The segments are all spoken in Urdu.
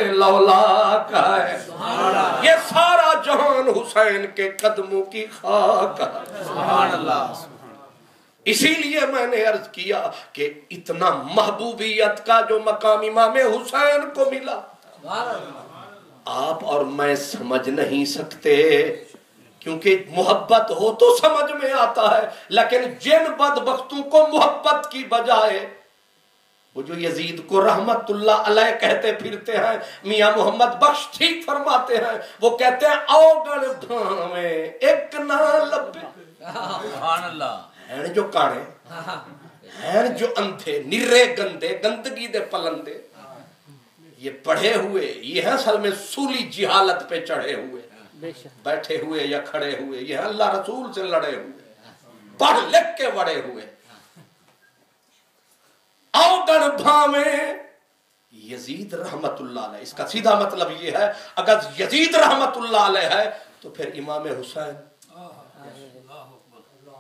لولا کا ہے، یہ سارا جہان حسین کے قدموں کی خاک ہے۔ سبحان اللہ۔ اسی لیے میں نے عرض کیا کہ اتنا محبوبیت کا جو مقام امام حسین کو ملا آپ اور میں سمجھ نہیں سکتے، کیونکہ محبت ہو تو سمجھ میں آتا ہے، لیکن جن بدبختوں کو محبت کی بجائے وہ جو یزید کو رحمت اللہ علیہ کہتے پھرتے ہیں، میاں محمد بخش ٹھیک فرماتے ہیں، وہ کہتے ہیں اوگن بھاویں ایک نہ لبے۔ سبحان اللہ۔ ہیں جو کانے، ہیں جو اندھے نرے گندے گندگی دے پلندے، یہ پڑھے ہوئے، یہ ہیں اصل میں سولی جہالت پہ چڑھے ہوئے، بیٹھے ہوئے یا کھڑے ہوئے، یہ ہیں اللہ رسول سے لڑے ہوئے، پڑھ لکھ کے وڑے ہوئے۔ اوگن بھاویں یزید رحمت اللہ علیہ، اس کا سیدھا مطلب یہ ہے اگر یزید رحمت اللہ علیہ ہے تو پھر امام حسین،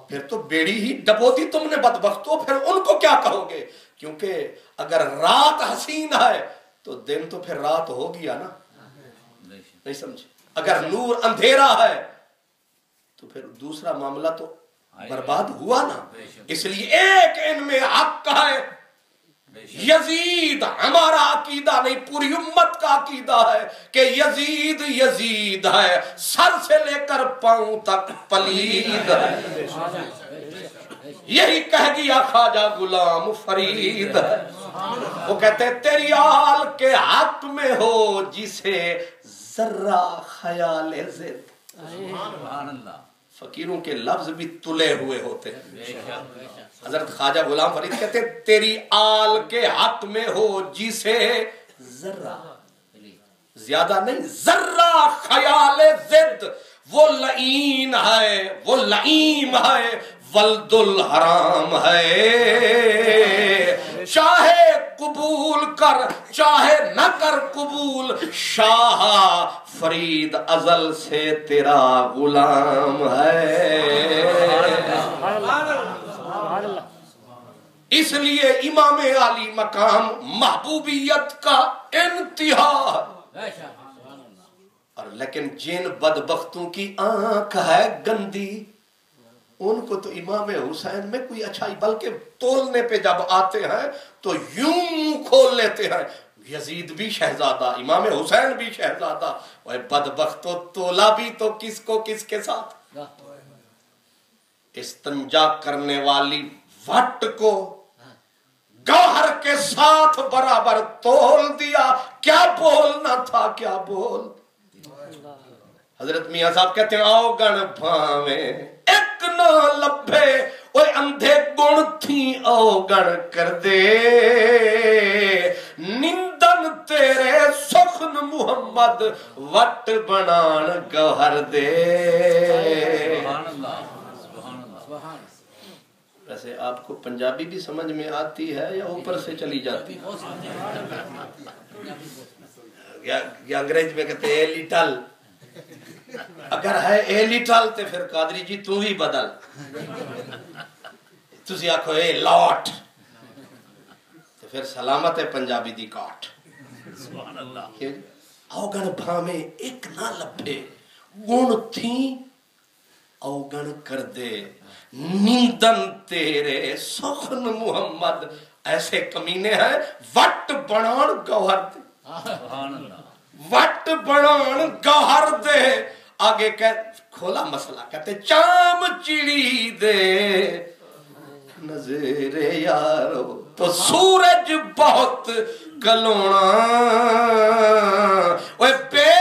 پھر تو بیڑی ہی ڈبو دی تم نے بدبختو، پھر ان کو کیا کہو گے؟ کیونکہ اگر رات حسین ہے تو دن تو پھر رات ہو گیا نا، نہیں سمجھے؟ اگر نور اندھیرا ہے تو پھر دوسرا معاملہ تو برباد ہوا نا۔ اس لیے ایک ان میں حق ہے، یزید ہمارا عقیدہ نہیں، پوری امت کا عقیدہ ہے کہ یزید یزید ہے، سر سے لے کر پاؤں تک پلید ہے، یہی کہہ گیا خواجہ غلام فرید ہے۔ وہ کہتے ہیں تیری آل کے حق میں ہو جسے ذرہ خیال ضد۔ سبحان اللہ۔ فقیروں کے لفظ بھی تلے ہوئے ہوتے ہیں۔ حضرت خواجہ غلام فرید کہتے ہیں تیری آل کے حق میں ہو جسے ذرہ، زیادہ نہیں، ذرہ خیال ضد، وہ لعین ہے، وہ لعیم ہے، ولد الحرام ہے، چاہے قبول کر چاہے نہ کر قبول، شاہ فرید ازل سے تیرا غلام ہے۔ اس لیے امام علی مقام محبوبیت کا انتہا ہے، اور لیکن جن بدبختوں کی آنکھ ہے گندی ان کو تو امام حسین میں کوئی اچھائی، بلکہ تولنے پہ جب آتے ہیں تو یوں کھول لیتے ہیں، یزید بھی شہزادہ، امام حسین بھی شہزادہ، وہ بدبختو تولا بھی تو کس کو کس کے ساتھ؟ استنجا کرنے والی وٹ کو گوہر کے ساتھ برابر تول دیا، کیا بولنا تھا کیا بول۔ حضرت میاں صاحب کہتے ہیں اوگن بھاویں ایک نہ لبھے، اوے اندھے گن تھی اوگن کر دے، نندن تیرے سخن محمد وٹ بنان گوہر دے۔ سبحان اللہ۔ سبحان اللہ۔ ویسے آپ کو پنجابی بھی سمجھ میں آتی ہے یا اوپر سے چلی جاتی ہے؟ یا انگریز میں کہتے ہیں اے لٹل، اگر ہے اے لٹل تو پھر قادری جی تو ہی بدل، تسی آکھو اے لاٹ تو پھر سلامت ہے پنجابی دی کاٹ۔ سبحان اللہ۔ اوگن بھاویں ایک نہ لبھے، گن تھی اوگن کر دے، نیندن تیرے سخن محمد، ایسے کمینے ہیں وٹ بنان گوہر دے، سبحان اللہ۔ وٹ بنان گوہر دے۔ آگے کھولا مسئلہ، کہتے چام چڑی دے نظر یارو تو سورج بہت کلونا، اوے بے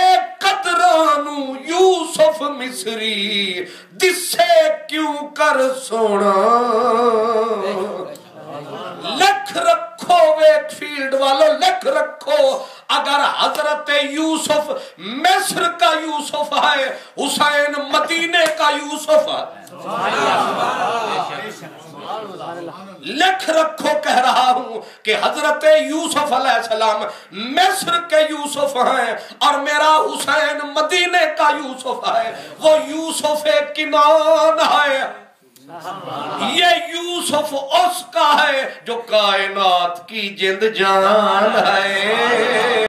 قدرانو یوسف مصری دسے کیوں کر سونا۔ لکھ رکھو ویک فیلڈ والو، لکھ رکھو اگر حضرت یوسف مصر کا یوسف ہے، حسین مدینے کا یوسف ہے۔ لکھ رکھو کہہ رہا ہوں کہ حضرت یوسف علیہ السلام مصر کے یوسف ہیں اور میرا حسین مدینے کا یوسف ہے، وہ یوسف کنان ہے، یہ یوسف اس کا ہے جو کائنات کی جند جان ہے۔